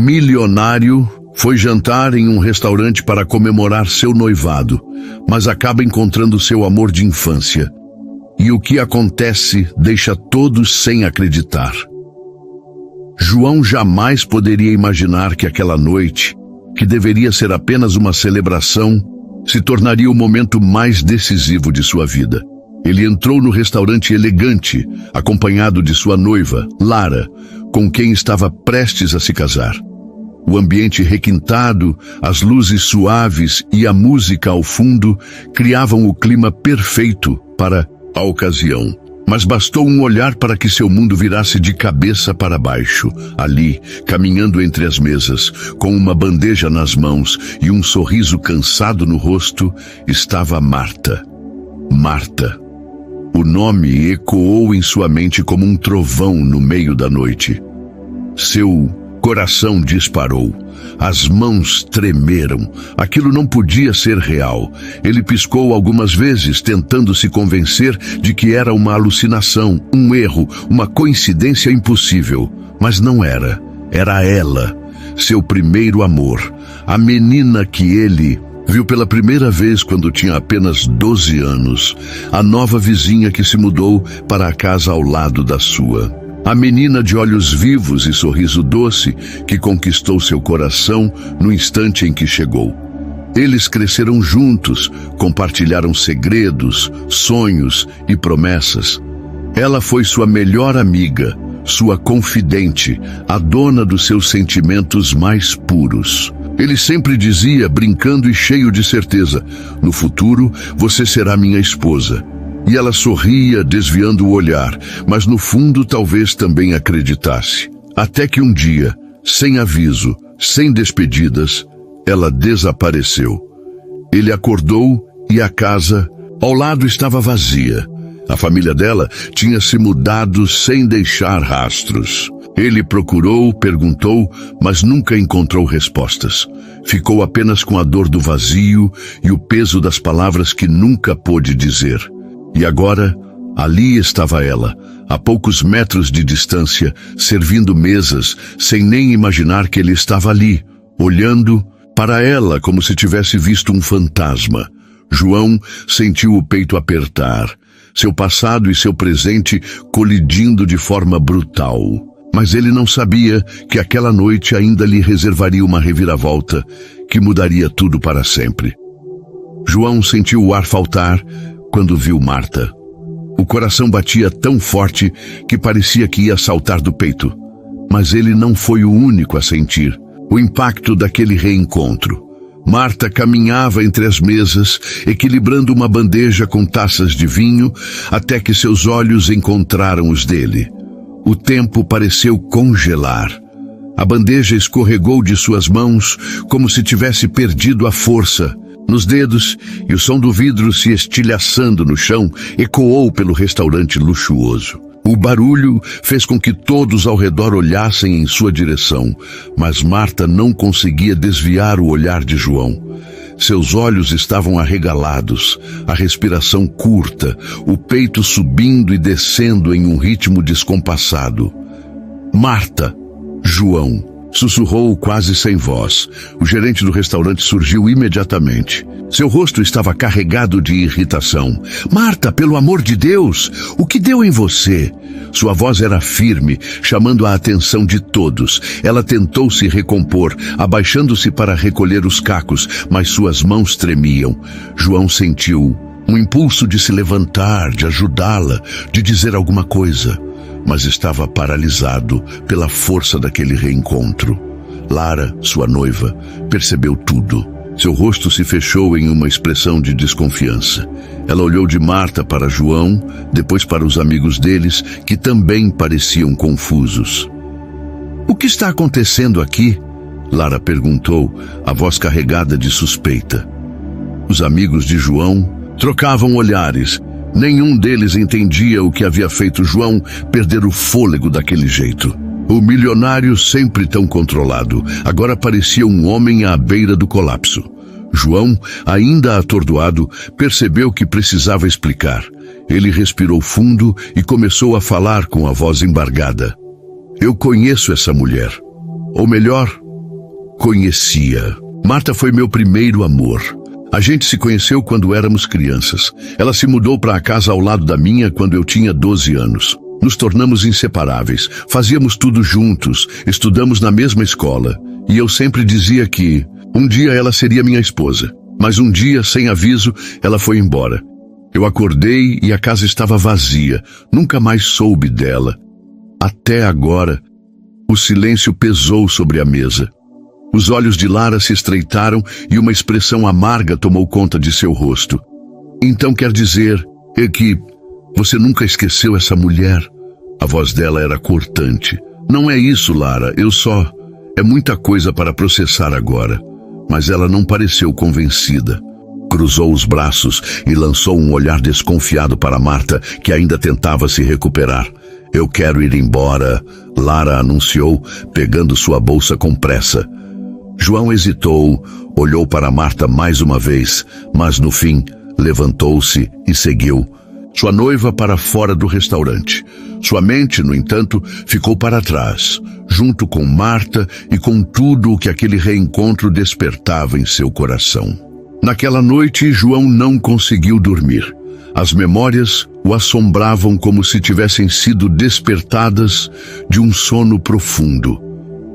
milionário foi jantar em um restaurante para comemorar seu noivado, mas acaba encontrando seu amor de infância. E o que acontece deixa todos sem acreditar. João jamais poderia imaginar que aquela noite, que deveria ser apenas uma celebração, se tornaria o momento mais decisivo de sua vida. Ele entrou no restaurante elegante, acompanhado de sua noiva, Lara, com quem estava prestes a se casar. O ambiente requintado, as luzes suaves e a música ao fundo criavam o clima perfeito para a ocasião. Mas bastou um olhar para que seu mundo virasse de cabeça para baixo. Ali, caminhando entre as mesas, com uma bandeja nas mãos e um sorriso cansado no rosto, estava Marta. Marta. O nome ecoou em sua mente como um trovão no meio da noite. Seu coração disparou. As mãos tremeram. Aquilo não podia ser real. Ele piscou algumas vezes, tentando se convencer de que era uma alucinação, um erro, uma coincidência impossível. Mas não era. Era ela, seu primeiro amor. A menina que ele viu pela primeira vez quando tinha apenas 12 anos. A nova vizinha que se mudou para a casa ao lado da sua. A menina de olhos vivos e sorriso doce que conquistou seu coração no instante em que chegou. Eles cresceram juntos, compartilharam segredos, sonhos e promessas. Ela foi sua melhor amiga, sua confidente, a dona dos seus sentimentos mais puros. Ele sempre dizia, brincando e cheio de certeza: "No futuro, você será minha esposa." E ela sorria, desviando o olhar, mas no fundo talvez também acreditasse. Até que um dia, sem aviso, sem despedidas, ela desapareceu. Ele acordou e a casa ao lado estava vazia. A família dela tinha se mudado sem deixar rastros. Ele procurou, perguntou, mas nunca encontrou respostas. Ficou apenas com a dor do vazio e o peso das palavras que nunca pôde dizer. E agora, ali estava ela, a poucos metros de distância, servindo mesas, sem nem imaginar que ele estava ali, olhando para ela como se tivesse visto um fantasma. João sentiu o peito apertar, seu passado e seu presente colidindo de forma brutal. Mas ele não sabia que aquela noite ainda lhe reservaria uma reviravolta que mudaria tudo para sempre. João sentiu o ar faltar quando viu Marta. O coração batia tão forte que parecia que ia saltar do peito. Mas ele não foi o único a sentir o impacto daquele reencontro. Marta caminhava entre as mesas, equilibrando uma bandeja com taças de vinho, até que seus olhos encontraram os dele. O tempo pareceu congelar. A bandeja escorregou de suas mãos como se tivesse perdido a força nos dedos, e o som do vidro se estilhaçando no chão ecoou pelo restaurante luxuoso. O barulho fez com que todos ao redor olhassem em sua direção, mas Marta não conseguia desviar o olhar de João. Seus olhos estavam arregalados, a respiração curta, o peito subindo e descendo em um ritmo descompassado. "Marta!" João sussurrou quase sem voz. O gerente do restaurante surgiu imediatamente. Seu rosto estava carregado de irritação. "Marta, pelo amor de Deus! O que deu em você?" Sua voz era firme, chamando a atenção de todos. Ela tentou se recompor, abaixando-se para recolher os cacos, mas suas mãos tremiam. João sentiu um impulso de se levantar, de ajudá-la, de dizer alguma coisa. Mas estava paralisado pela força daquele reencontro. Lara, sua noiva, percebeu tudo. Seu rosto se fechou em uma expressão de desconfiança. Ela olhou de Marta para João, depois para os amigos deles, que também pareciam confusos. "O que está acontecendo aqui?" Lara perguntou, a voz carregada de suspeita. Os amigos de João trocavam olhares. Nenhum deles entendia o que havia feito João perder o fôlego daquele jeito. O milionário, sempre tão controlado, agora parecia um homem à beira do colapso. João, ainda atordoado, percebeu que precisava explicar. Ele respirou fundo e começou a falar com a voz embargada. "Eu conheço essa mulher. Ou melhor, conhecia. Marta foi meu primeiro amor. A gente se conheceu quando éramos crianças. Ela se mudou para a casa ao lado da minha quando eu tinha 12 anos. Nos tornamos inseparáveis, fazíamos tudo juntos, estudamos na mesma escola. E eu sempre dizia que um dia ela seria minha esposa. Mas um dia, sem aviso, ela foi embora. Eu acordei e a casa estava vazia. Nunca mais soube dela. Até agora, o silêncio pesou sobre a mesa. Os olhos de Lara se estreitaram e uma expressão amarga tomou conta de seu rosto. Então quer dizer que você nunca esqueceu essa mulher? A voz dela era cortante. Não é isso, Lara, É muita coisa para processar agora. Mas ela não pareceu convencida. Cruzou os braços e lançou um olhar desconfiado para Marta, que ainda tentava se recuperar. Eu quero ir embora, Lara anunciou, pegando sua bolsa com pressa. João hesitou, olhou para Marta mais uma vez, mas no fim levantou-se e seguiu. Sua noiva para fora do restaurante. Sua mente, no entanto, ficou para trás, junto com Marta e com tudo o que aquele reencontro despertava em seu coração. Naquela noite, João não conseguiu dormir. As memórias o assombravam como se tivessem sido despertadas de um sono profundo.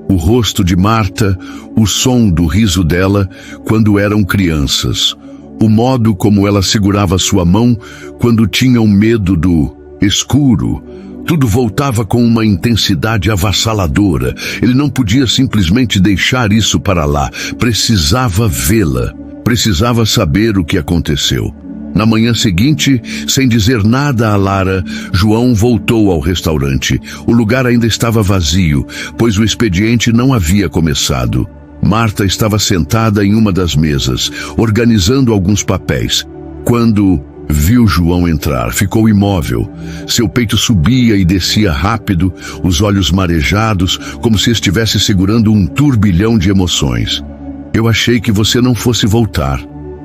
O rosto de Marta, o som do riso dela quando eram crianças, o modo como ela segurava sua mão quando tinham medo do escuro, tudo voltava com uma intensidade avassaladora. Ele não podia simplesmente deixar isso para lá, precisava vê-la, precisava saber o que aconteceu. Na manhã seguinte, sem dizer nada a Lara, João voltou ao restaurante. O lugar ainda estava vazio, pois o expediente não havia começado. Marta estava sentada em uma das mesas, organizando alguns papéis. Quando viu João entrar, ficou imóvel. Seu peito subia e descia rápido, os olhos marejados, como se estivesse segurando um turbilhão de emoções. Eu achei que você não fosse voltar,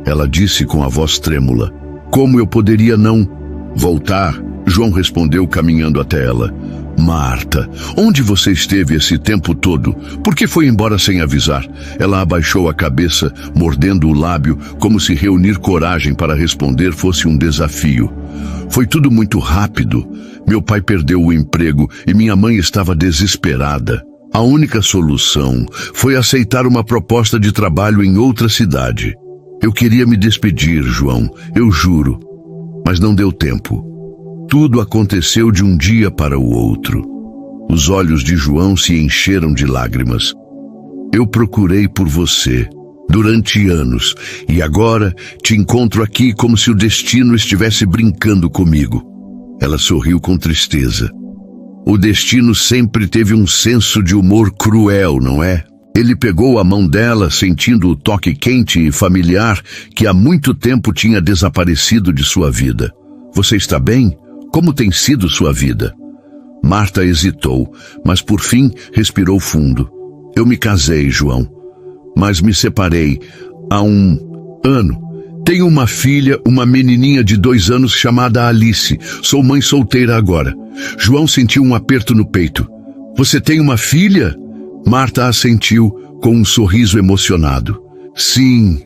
ela disse com a voz trêmula. Como eu poderia não voltar? João respondeu caminhando até ela. Marta, onde você esteve esse tempo todo? Por que foi embora sem avisar? Ela abaixou a cabeça, mordendo o lábio, como se reunir coragem para responder fosse um desafio. Foi tudo muito rápido. Meu pai perdeu o emprego e minha mãe estava desesperada. A única solução foi aceitar uma proposta de trabalho em outra cidade. Eu queria me despedir, João, eu juro, mas não deu tempo. Tudo aconteceu de um dia para o outro. Os olhos de João se encheram de lágrimas. Eu procurei por você durante anos e agora te encontro aqui como se o destino estivesse brincando comigo. Ela sorriu com tristeza. O destino sempre teve um senso de humor cruel, não é? Ele pegou a mão dela, sentindo o toque quente e familiar que há muito tempo tinha desaparecido de sua vida. Você está bem? Como tem sido sua vida? Marta hesitou, mas por fim respirou fundo. Eu me casei, João, mas me separei há 1 ano. Tenho uma filha, uma menininha de 2 anos chamada Alice. Sou mãe solteira agora. João sentiu um aperto no peito. Você tem uma filha? Marta assentiu com um sorriso emocionado. Sim,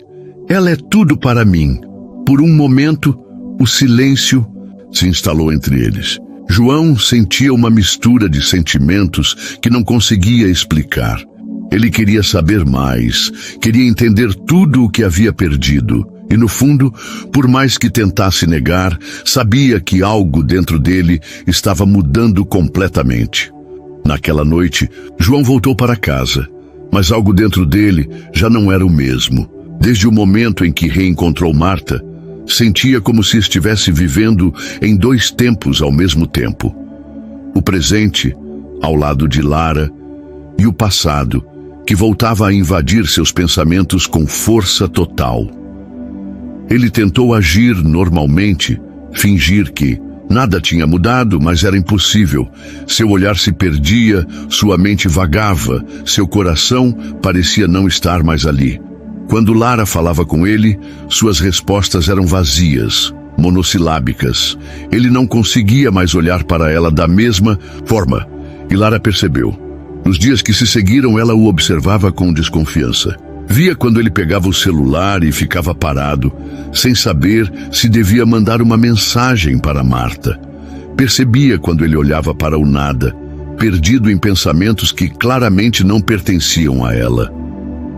ela é tudo para mim. Por um momento, o silêncio se instalou entre eles. João sentia uma mistura de sentimentos que não conseguia explicar. Ele queria saber mais, queria entender tudo o que havia perdido. E no fundo, por mais que tentasse negar, sabia que algo dentro dele estava mudando completamente. Naquela noite, João voltou para casa, mas algo dentro dele já não era o mesmo. Desde o momento em que reencontrou Marta, sentia como se estivesse vivendo em 2 tempos ao mesmo tempo. O presente, ao lado de Lara, e o passado, que voltava a invadir seus pensamentos com força total. Ele tentou agir normalmente, fingir que nada tinha mudado, mas era impossível. Seu olhar se perdia, sua mente vagava, seu coração parecia não estar mais ali. Quando Lara falava com ele, suas respostas eram vazias, monossilábicas. Ele não conseguia mais olhar para ela da mesma forma. E Lara percebeu. Nos dias que se seguiram, ela o observava com desconfiança. Via quando ele pegava o celular e ficava parado, sem saber se devia mandar uma mensagem para Marta. Percebia quando ele olhava para o nada, perdido em pensamentos que claramente não pertenciam a ela.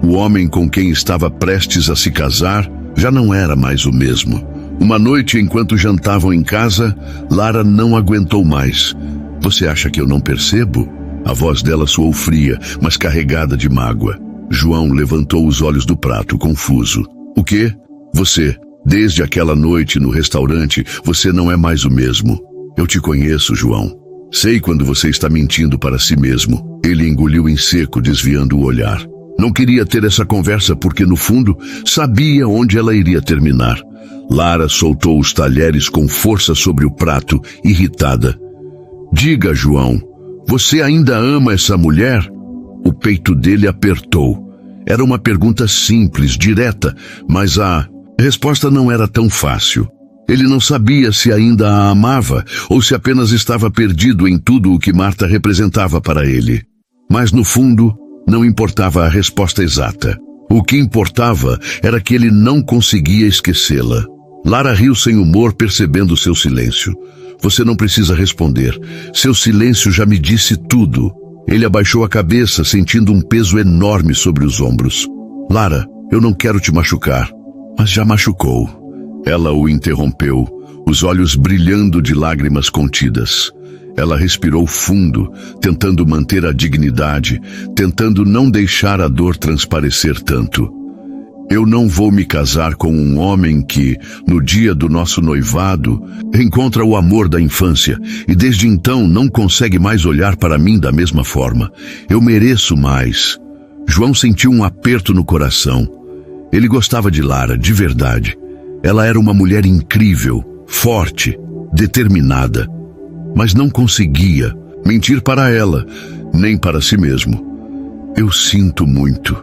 O homem com quem estava prestes a se casar já não era mais o mesmo. Uma noite, enquanto jantavam em casa, Lara não aguentou mais. "Você acha que eu não percebo?" A voz dela soou fria, mas carregada de mágoa. João levantou os olhos do prato, confuso. "O quê? Você, desde aquela noite no restaurante, você não é mais o mesmo. Eu te conheço, João. Sei quando você está mentindo para si mesmo." Ele engoliu em seco, desviando o olhar. Não queria ter essa conversa porque, no fundo, sabia onde ela iria terminar. Lara soltou os talheres com força sobre o prato, irritada. "Diga, João, você ainda ama essa mulher?" O peito dele apertou. Era uma pergunta simples, direta, mas a resposta não era tão fácil. Ele não sabia se ainda a amava ou se apenas estava perdido em tudo o que Marta representava para ele. Mas, no fundo, não importava a resposta exata. O que importava era que ele não conseguia esquecê-la. Lara riu sem humor, percebendo seu silêncio. "Você não precisa responder. Seu silêncio já me disse tudo." Ele abaixou a cabeça, sentindo um peso enorme sobre os ombros. "Lara, eu não quero te machucar." "Mas já machucou." Ela o interrompeu, os olhos brilhando de lágrimas contidas. Ela respirou fundo, tentando manter a dignidade, tentando não deixar a dor transparecer tanto. "Eu não vou me casar com um homem que, no dia do nosso noivado, encontra o amor da infância e desde então não consegue mais olhar para mim da mesma forma. Eu mereço mais." João sentiu um aperto no coração. Ele gostava de Lara, de verdade. Ela era uma mulher incrível, forte, determinada. Mas não conseguia mentir para ela, nem para si mesmo. "Eu sinto muito",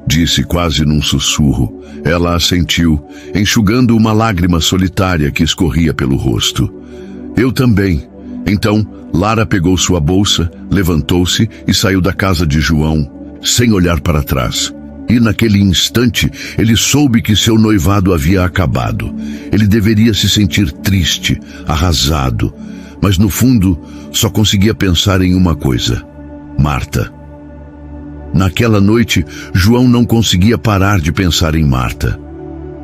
disse quase num sussurro. Ela assentiu, enxugando uma lágrima solitária que escorria pelo rosto. "Eu também." Então, Lara pegou sua bolsa, levantou-se e saiu da casa de João, sem olhar para trás. E naquele instante, ele soube que seu noivado havia acabado. Ele deveria se sentir triste, arrasado, mas no fundo, só conseguia pensar em uma coisa: Marta. Naquela noite, João não conseguia parar de pensar em Marta.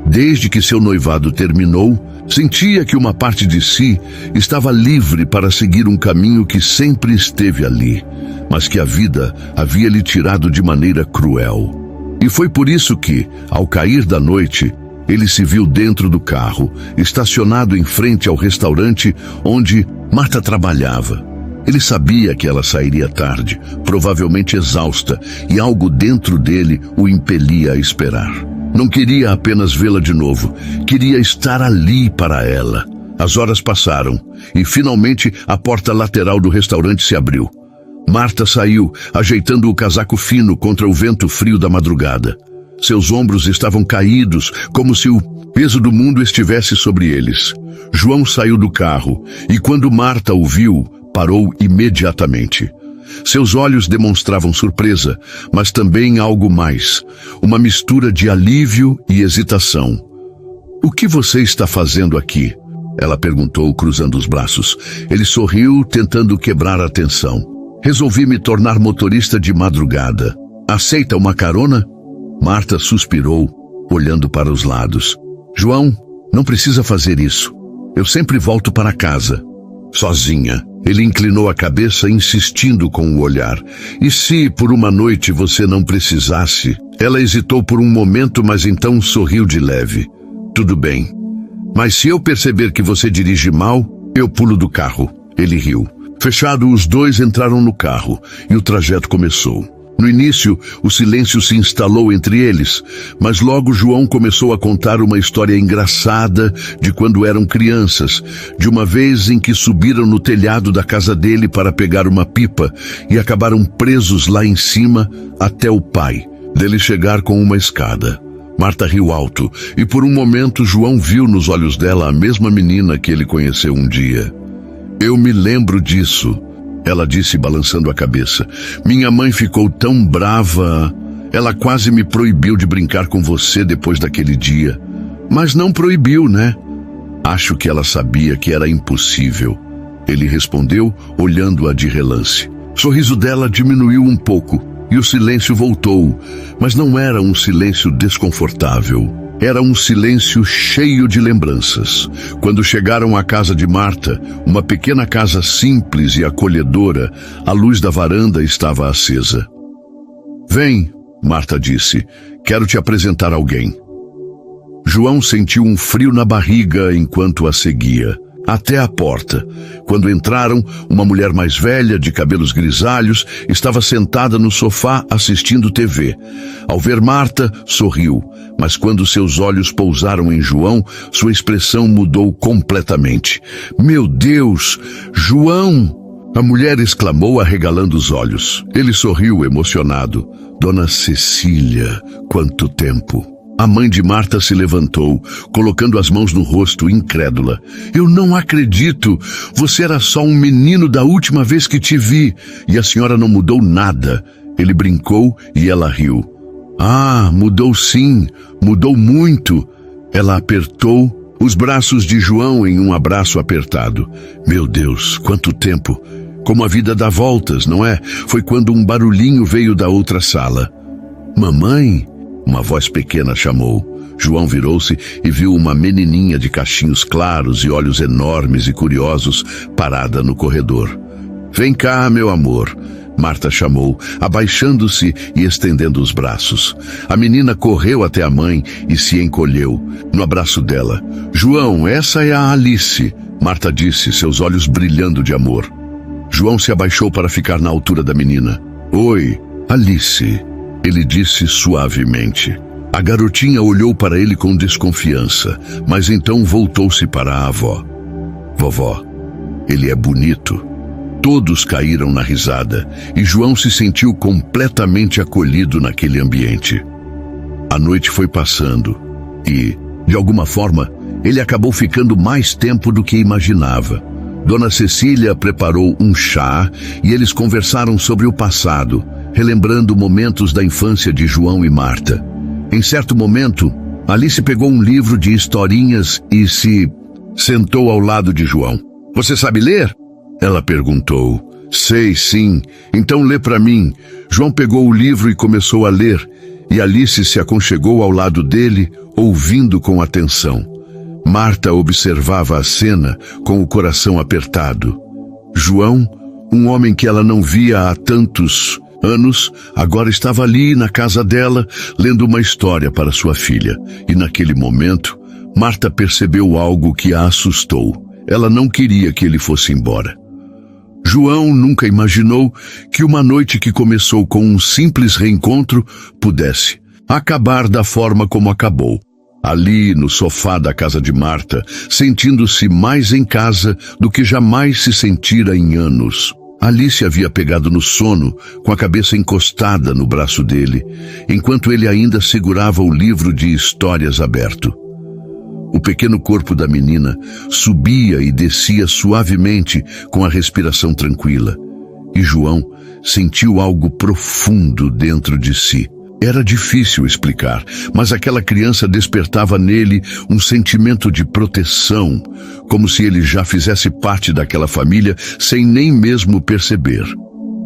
Desde que seu noivado terminou, sentia que uma parte de si estava livre para seguir um caminho que sempre esteve ali, mas que a vida havia lhe tirado de maneira cruel. E foi por isso que, ao cair da noite, ele se viu dentro do carro, estacionado em frente ao restaurante onde Marta trabalhava. Ele sabia que ela sairia tarde, provavelmente exausta, e algo dentro dele o impelia a esperar. Não queria apenas vê-la de novo, queria estar ali para ela. As horas passaram, e finalmente a porta lateral do restaurante se abriu. Marta saiu, ajeitando o casaco fino contra o vento frio da madrugada. Seus ombros estavam caídos, como se o peso do mundo estivesse sobre eles. João saiu do carro, e quando Marta o viu, parou imediatamente. Seus olhos demonstravam surpresa, mas também algo mais, uma mistura de alívio e hesitação. "O que você está fazendo aqui?" ela perguntou, cruzando os braços. Ele sorriu, tentando quebrar a tensão. "Resolvi me tornar motorista de madrugada. Aceita uma carona?" Marta suspirou, olhando para os lados. "João, não precisa fazer isso. Eu sempre volto para casa." "Sozinha." Ele inclinou a cabeça, insistindo com o olhar. "E se por uma noite você não precisasse?" Ela hesitou por um momento, mas então sorriu de leve. "Tudo bem. Mas se eu perceber que você dirige mal, eu pulo do carro." Ele riu. Fechado, os dois entraram no carro e o trajeto começou. No início, o silêncio se instalou entre eles, mas logo João começou a contar uma história engraçada de quando eram crianças, de uma vez em que subiram no telhado da casa dele para pegar uma pipa e acabaram presos lá em cima até o pai dele chegar com uma escada. Marta riu alto e por um momento João viu nos olhos dela a mesma menina que ele conheceu um dia. "Eu me lembro disso." ela disse balançando a cabeça. Minha mãe ficou tão brava. Ela quase me proibiu de brincar com você depois daquele dia. Mas não proibiu, né? Acho que ela sabia que era impossível. Ele respondeu, olhando-a de relance. O sorriso dela diminuiu um pouco e o silêncio voltou, mas não era um silêncio desconfortável. Era um silêncio cheio de lembranças. Quando chegaram à casa de Marta, uma pequena casa simples e acolhedora, a luz da varanda estava acesa. Vem, Marta disse, quero te apresentar alguém. João sentiu um frio na barriga enquanto a seguia, até a porta. Quando entraram, uma mulher mais velha, de cabelos grisalhos, estava sentada no sofá assistindo TV. Ao ver Marta, sorriu, mas quando seus olhos pousaram em João, sua expressão mudou completamente. Meu Deus, João! A mulher exclamou arregalando os olhos. Ele sorriu emocionado. Dona Cecília, quanto tempo! A mãe de Marta se levantou, colocando as mãos no rosto, incrédula. Eu não acredito! Você era só um menino da última vez que te vi, e a senhora não mudou nada. Ele brincou e ela riu. Ah, mudou sim, mudou muito. Ela apertou os braços de João em um abraço apertado. Meu Deus, quanto tempo! Como a vida dá voltas, não é? Foi quando um barulhinho veio da outra sala. Mamãe? Uma voz pequena chamou. João virou-se e viu uma menininha de cachinhos claros e olhos enormes e curiosos parada no corredor. Vem cá, meu amor, Marta chamou, abaixando-se e estendendo os braços. A menina correu até a mãe e se encolheu no abraço dela. João, essa é a Alice, Marta disse, seus olhos brilhando de amor. João se abaixou para ficar na altura da menina. Oi, Alice, ele disse suavemente. A garotinha olhou para ele com desconfiança, mas então voltou-se para a avó. Vovó, ele é bonito. Todos caíram na risada e João se sentiu completamente acolhido naquele ambiente. A noite foi passando e, de alguma forma, ele acabou ficando mais tempo do que imaginava. Dona Cecília preparou um chá e eles conversaram sobre o passado, relembrando momentos da infância de João e Marta. Em certo momento, Alice pegou um livro de historinhas e se sentou ao lado de João. Você sabe ler? Ela perguntou. Sei, sim. Então lê para mim. João pegou o livro e começou a ler, e Alice se aconchegou ao lado dele, ouvindo com atenção. Marta observava a cena com o coração apertado. João, um homem que ela não via há tantos anos, agora estava ali na casa dela, lendo uma história para sua filha. E naquele momento, Marta percebeu algo que a assustou. Ela não queria que ele fosse embora. João nunca imaginou que uma noite que começou com um simples reencontro pudesse acabar da forma como acabou. Ali, no sofá da casa de Marta, sentindo-se mais em casa do que jamais se sentira em anos. Alice havia pegado no sono, com a cabeça encostada no braço dele, enquanto ele ainda segurava o livro de histórias aberto. O pequeno corpo da menina subia e descia suavemente com a respiração tranquila. E João sentiu algo profundo dentro de si. Era difícil explicar, mas aquela criança despertava nele um sentimento de proteção, como se ele já fizesse parte daquela família sem nem mesmo perceber.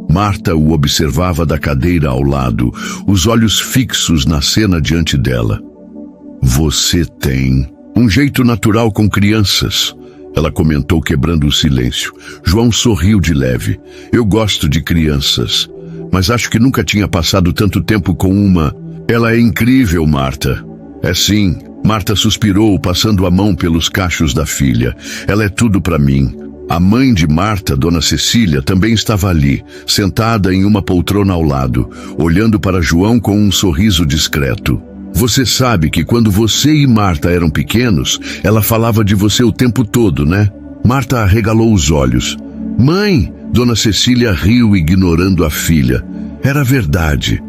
Marta o observava da cadeira ao lado, os olhos fixos na cena diante dela. Você tem um jeito natural com crianças, ela comentou quebrando o silêncio. João sorriu de leve. Eu gosto de crianças, mas acho que nunca tinha passado tanto tempo com uma. Ela é incrível, Marta. É sim, Marta suspirou, passando a mão pelos cachos da filha. Ela é tudo para mim. A mãe de Marta, Dona Cecília, também estava ali, sentada em uma poltrona ao lado, olhando para João com um sorriso discreto. Você sabe que quando você e Marta eram pequenos, ela falava de você o tempo todo, né? Marta arregalou os olhos. Mãe! Dona Cecília riu, ignorando a filha. Era verdade.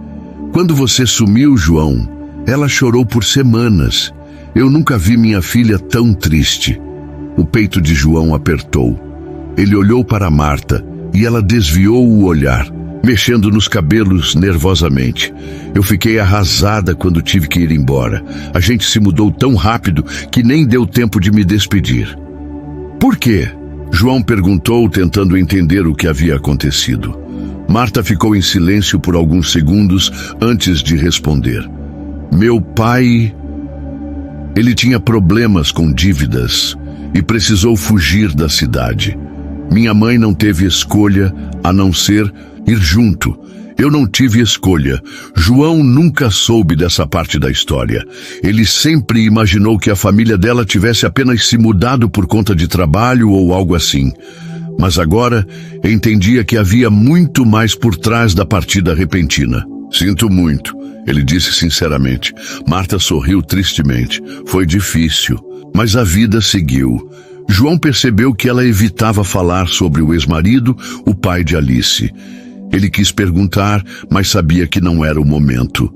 Quando você sumiu, João, ela chorou por semanas. Eu nunca vi minha filha tão triste. O peito de João apertou. Ele olhou para Marta e ela desviou o olhar, mexendo nos cabelos nervosamente. Eu fiquei arrasada quando tive que ir embora. A gente se mudou tão rápido que nem deu tempo de me despedir. Por quê? João perguntou, tentando entender o que havia acontecido. Marta ficou em silêncio por alguns segundos antes de responder. Meu pai... Ele tinha problemas com dívidas e precisou fugir da cidade. Minha mãe não teve escolha a não ser ir junto. Eu não tive escolha. João nunca soube dessa parte da história. Ele sempre imaginou que a família dela tivesse apenas se mudado por conta de trabalho ou algo assim. Mas agora entendia que havia muito mais por trás da partida repentina. Sinto muito, ele disse sinceramente. Marta sorriu tristemente. Foi difícil, mas a vida seguiu. João percebeu que ela evitava falar sobre o ex-marido, o pai de Alice. Ele quis perguntar, mas sabia que não era o momento.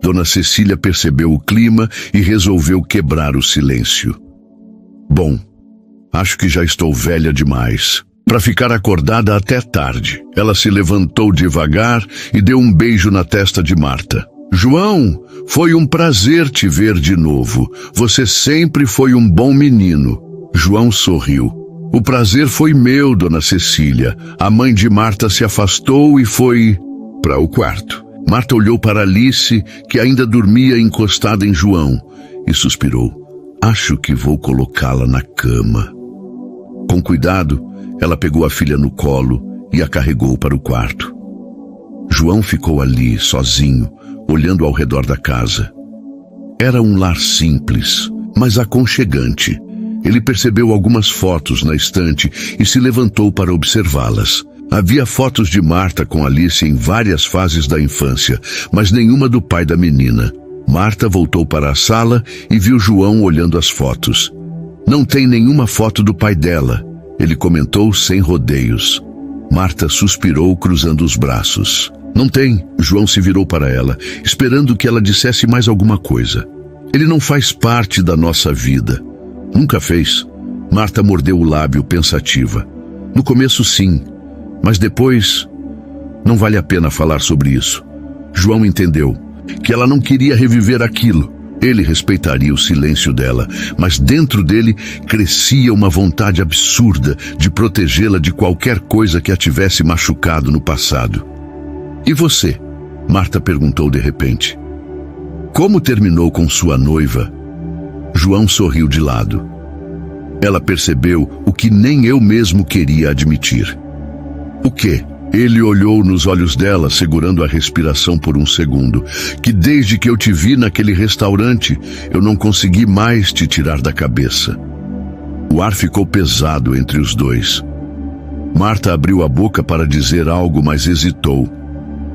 Dona Cecília percebeu o clima e resolveu quebrar o silêncio. Bom, acho que já estou velha demais para ficar acordada até tarde. Ela se levantou devagar e deu um beijo na testa de Marta. João, foi um prazer te ver de novo. Você sempre foi um bom menino. João sorriu. O prazer foi meu, Dona Cecília. A mãe de Marta se afastou e foi para o quarto. Marta olhou para Alice, que ainda dormia encostada em João, e suspirou. Acho que vou colocá-la na cama. Com cuidado, ela pegou a filha no colo e a carregou para o quarto. João ficou ali, sozinho, olhando ao redor da casa. Era um lar simples, mas aconchegante. Ele percebeu algumas fotos na estante e se levantou para observá-las. Havia fotos de Marta com Alice em várias fases da infância, mas nenhuma do pai da menina. Marta voltou para a sala e viu João olhando as fotos. Não tem nenhuma foto do pai dela, ele comentou sem rodeios. Marta suspirou, cruzando os braços. Não tem, João se virou para ela, esperando que ela dissesse mais alguma coisa. Ele não faz parte da nossa vida. Nunca fez. Marta mordeu o lábio, pensativa. No começo, sim, mas depois não vale a pena falar sobre isso. João entendeu que ela não queria reviver aquilo. Ele respeitaria o silêncio dela, mas dentro dele crescia uma vontade absurda de protegê-la de qualquer coisa que a tivesse machucado no passado. E você? Marta perguntou de repente. Como terminou com sua noiva? João sorriu de lado. Ela percebeu o que nem eu mesmo queria admitir. O quê? Ele olhou nos olhos dela, segurando a respiração por um segundo. Que desde que eu te vi naquele restaurante, eu não consegui mais te tirar da cabeça. O ar ficou pesado entre os dois. Marta abriu a boca para dizer algo, mas hesitou.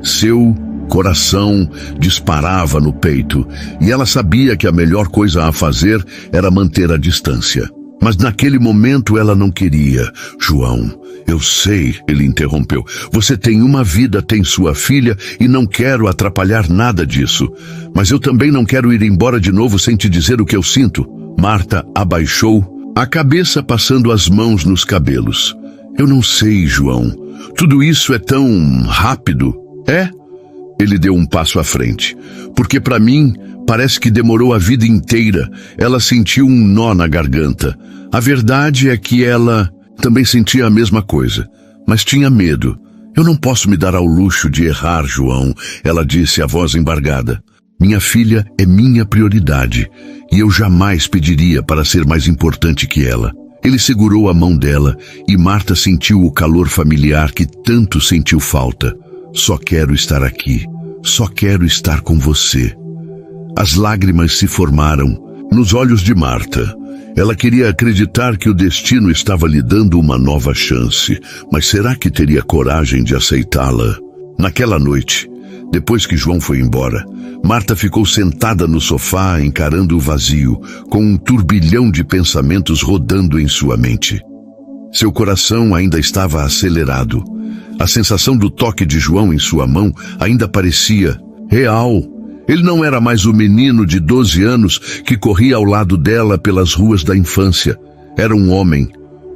Seu coração disparava no peito, e ela sabia que a melhor coisa a fazer era manter a distância. Mas naquele momento ela não queria. João, eu sei, ele interrompeu. Você tem uma vida, tem sua filha, e não quero atrapalhar nada disso. Mas eu também não quero ir embora de novo sem te dizer o que eu sinto. Marta abaixou a cabeça, passando as mãos nos cabelos. Eu não sei, João. Tudo isso é tão rápido. É? Ele deu um passo à frente. Porque para mim, parece que demorou a vida inteira. Ela sentiu um nó na garganta. A verdade é que ela também sentia a mesma coisa, mas tinha medo. Eu não posso me dar ao luxo de errar, João, ela disse, a voz embargada. Minha filha é minha prioridade, e eu jamais pediria para ser mais importante que ela. Ele segurou a mão dela, e Marta sentiu o calor familiar que tanto sentiu falta. Só quero estar aqui. Só quero estar com você. As lágrimas se formaram nos olhos de Marta. Ela queria acreditar que o destino estava lhe dando uma nova chance, mas será que teria coragem de aceitá-la? Naquela noite, depois que João foi embora, Marta ficou sentada no sofá, encarando o vazio, com um turbilhão de pensamentos rodando em sua mente. Seu coração ainda estava acelerado. A sensação do toque de João em sua mão ainda parecia real. Ele não era mais o menino de 12 anos que corria ao lado dela pelas ruas da infância. Era um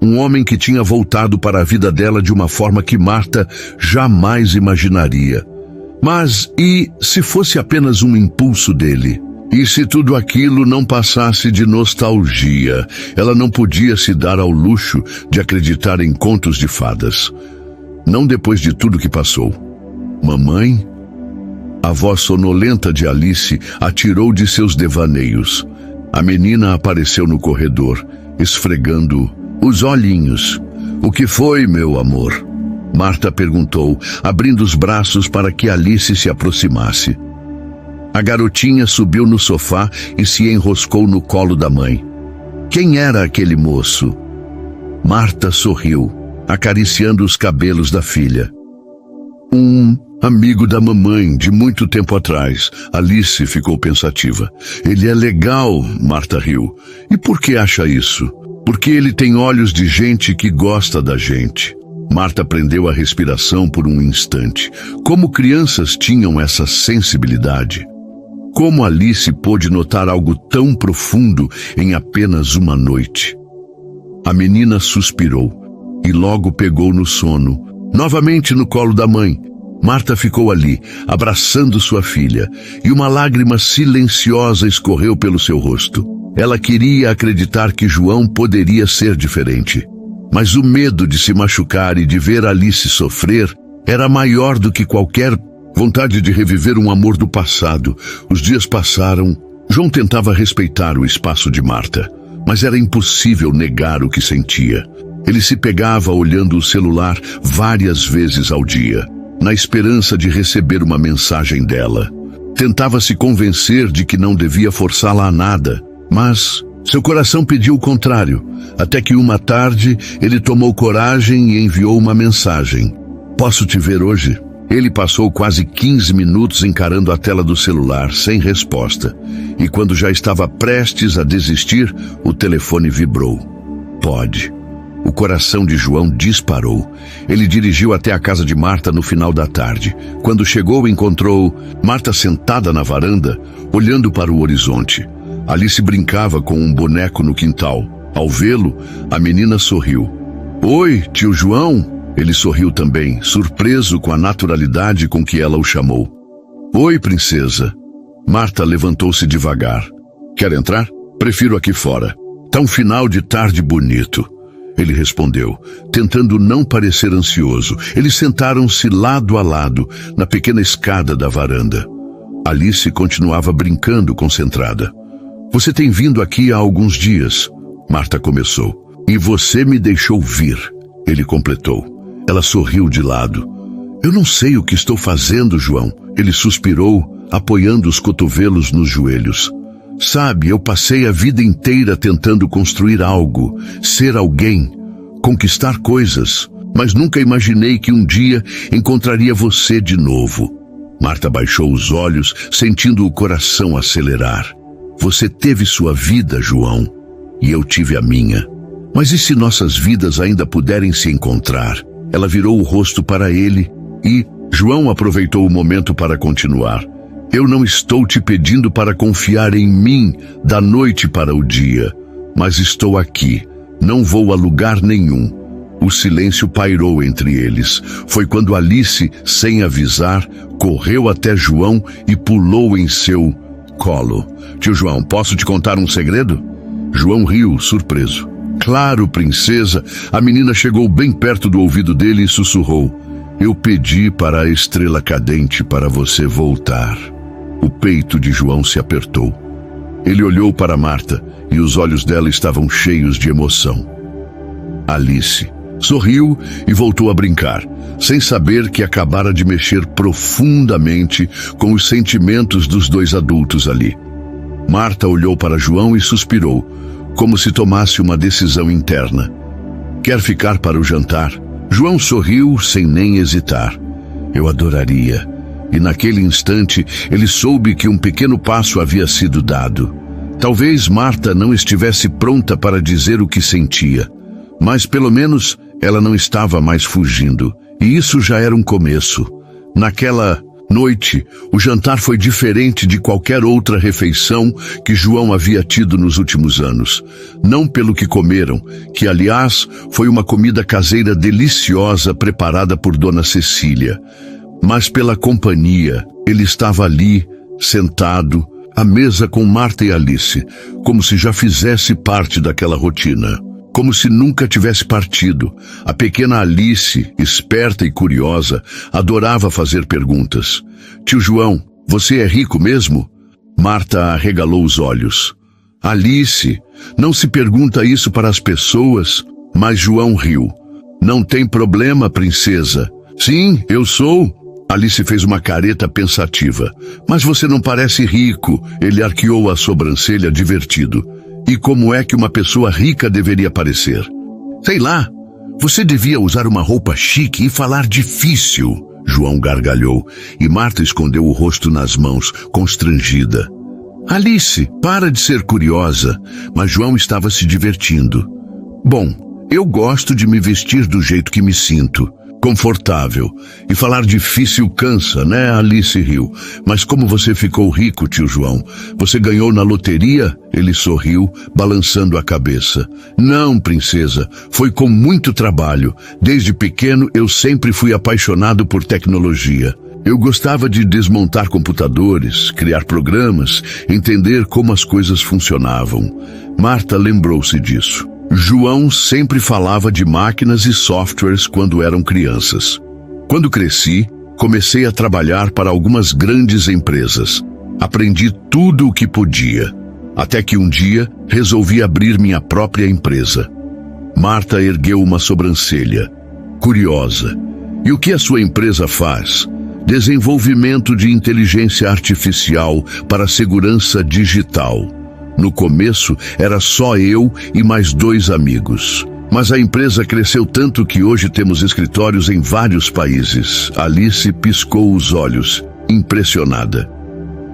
Um homem que tinha voltado para a vida dela de uma forma que Marta jamais imaginaria. Mas e se fosse apenas um impulso dele? E se tudo aquilo não passasse de nostalgia? Ela não podia se dar ao luxo de acreditar em contos de fadas. Não depois de tudo que passou. Mamãe? A voz sonolenta de Alice a tirou de seus devaneios. A menina apareceu no corredor, esfregando os olhinhos. O que foi, meu amor? Marta perguntou, abrindo os braços para que Alice se aproximasse. A garotinha subiu no sofá e se enroscou no colo da mãe. Quem era aquele moço? Marta sorriu, acariciando os cabelos da filha. Um amigo da mamãe, de muito tempo atrás. Alice ficou pensativa. Ele é legal, Marta riu. E por que acha isso? Porque ele tem olhos de gente que gosta da gente. Marta prendeu a respiração por um instante. Como crianças tinham essa sensibilidade? Como Alice pôde notar algo tão profundo em apenas uma noite? A menina suspirou e logo pegou no sono, novamente no colo da mãe. Marta ficou ali, abraçando sua filha, e uma lágrima silenciosa escorreu pelo seu rosto. Ela queria acreditar que João poderia ser diferente. Mas o medo de se machucar e de ver Alice sofrer era maior do que qualquer vontade de reviver um amor do passado. Os dias passaram. João tentava respeitar o espaço de Marta, mas era impossível negar o que sentia. Ele se pegava olhando o celular várias vezes ao dia, na esperança de receber uma mensagem dela. Tentava se convencer de que não devia forçá-la a nada, mas seu coração pediu o contrário, até que uma tarde ele tomou coragem e enviou uma mensagem. Posso te ver hoje? Ele passou quase 15 minutos encarando a tela do celular, sem resposta. E quando já estava prestes a desistir, o telefone vibrou. Pode. O coração de João disparou. Ele dirigiu até a casa de Marta no final da tarde. Quando chegou, encontrou Marta sentada na varanda, olhando para o horizonte. Alice brincava com um boneco no quintal. Ao vê-lo, a menina sorriu. Oi, tio João? Ele sorriu também, surpreso com a naturalidade com que ela o chamou. Oi, princesa. Marta levantou-se devagar. Quer entrar? Prefiro aqui fora. Tá um final de tarde bonito. Ele respondeu, tentando não parecer ansioso. Eles sentaram-se lado a lado, na pequena escada da varanda. Alice continuava brincando, concentrada. Você tem vindo aqui há alguns dias, Marta começou. E você me deixou vir, ele completou. Ela sorriu de lado. Eu não sei o que estou fazendo, João. Ele suspirou, apoiando os cotovelos nos joelhos. Sabe, eu passei a vida inteira tentando construir algo, ser alguém, conquistar coisas, mas nunca imaginei que um dia encontraria você de novo. Marta baixou os olhos, sentindo o coração acelerar. Você teve sua vida, João, e eu tive a minha. Mas e se nossas vidas ainda puderem se encontrar? Ela virou o rosto para ele e João aproveitou o momento para continuar. Eu não estou te pedindo para confiar em mim da noite para o dia, mas estou aqui, não vou a lugar nenhum. O silêncio pairou entre eles. Foi quando Alice, sem avisar, correu até João e pulou em seu colo. Tio João, posso te contar um segredo? João riu, surpreso. Claro, princesa. A menina chegou bem perto do ouvido dele e sussurrou. Eu pedi para a estrela cadente para você voltar. O peito de João se apertou. Ele olhou para Marta e os olhos dela estavam cheios de emoção. Alice sorriu e voltou a brincar, sem saber que acabara de mexer profundamente com os sentimentos dos dois adultos ali. Marta olhou para João e suspirou, como se tomasse uma decisão interna. Quer ficar para o jantar? João sorriu sem nem hesitar. Eu adoraria. E naquele instante ele soube que um pequeno passo havia sido dado. Talvez Marta não estivesse pronta para dizer o que sentia, mas pelo menos ela não estava mais fugindo. E isso já era um começo. Noite, o jantar foi diferente de qualquer outra refeição que João havia tido nos últimos anos. Não pelo que comeram, que aliás foi uma comida caseira deliciosa preparada por Dona Cecília, mas pela companhia. Ele estava ali, sentado, à mesa com Marta e Alice, como se já fizesse parte daquela rotina. Como se nunca tivesse partido. A pequena Alice, esperta e curiosa, adorava fazer perguntas. Tio João, você é rico mesmo? Marta arregalou os olhos. Alice, não se pergunta isso para as pessoas. Mas João riu. Não tem problema, princesa. Sim, eu sou. Alice fez uma careta pensativa. Mas você não parece rico. Ele arqueou a sobrancelha divertido. E como é que uma pessoa rica deveria parecer? Sei lá, você devia usar uma roupa chique e falar difícil. João gargalhou e Marta escondeu o rosto nas mãos, constrangida. Alice, para de ser curiosa, mas João estava se divertindo. Bom, eu gosto de me vestir do jeito que me sinto. Confortável. E falar difícil cansa, né? Alice riu. Mas como você ficou rico, tio João? Você ganhou na loteria? Ele sorriu, balançando a cabeça. Não, princesa. Foi com muito trabalho. Desde pequeno eu sempre fui apaixonado por tecnologia. Eu gostava de desmontar computadores, criar programas, entender como as coisas funcionavam. Marta lembrou-se disso. João sempre falava de máquinas e softwares quando eram crianças. Quando cresci, comecei a trabalhar para algumas grandes empresas. Aprendi tudo o que podia, até que um dia resolvi abrir minha própria empresa. Marta ergueu uma sobrancelha, curiosa. E o que a sua empresa faz? Desenvolvimento de inteligência artificial para segurança digital. No começo, era só eu e mais 2 amigos. Mas a empresa cresceu tanto que hoje temos escritórios em vários países. Alice piscou os olhos, impressionada.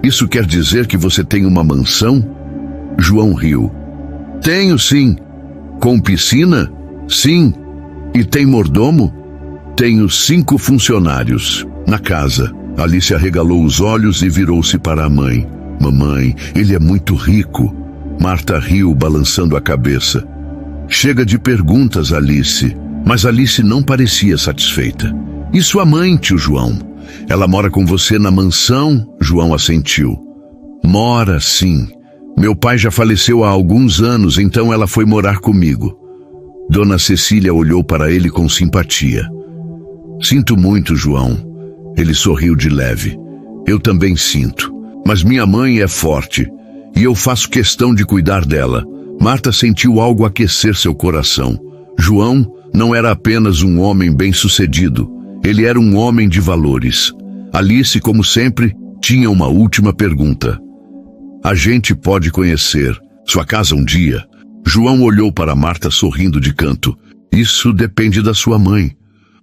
Isso quer dizer que você tem uma mansão? João riu. Tenho sim. Com piscina? Sim. E tem mordomo? Tenho 5 funcionários. Na casa, Alice arregalou os olhos e virou-se para a mãe. Mamãe, ele é muito rico. Marta riu, balançando a cabeça. Chega de perguntas, Alice. Mas Alice não parecia satisfeita. E sua mãe, tio João? Ela mora com você na mansão? João assentiu. Mora, sim. Meu pai já faleceu há alguns anos, então ela foi morar comigo. Dona Cecília olhou para ele com simpatia. Sinto muito, João. Ele sorriu de leve. Eu também sinto. Mas minha mãe é forte, e eu faço questão de cuidar dela. Marta sentiu algo aquecer seu coração. João não era apenas um homem bem-sucedido, ele era um homem de valores. Alice, como sempre, tinha uma última pergunta. A gente pode conhecer sua casa um dia? João olhou para Marta sorrindo de canto. Isso depende da sua mãe.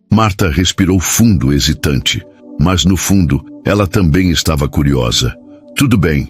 Marta respirou fundo, hesitante. Mas no fundo, ela também estava curiosa. Tudo bem.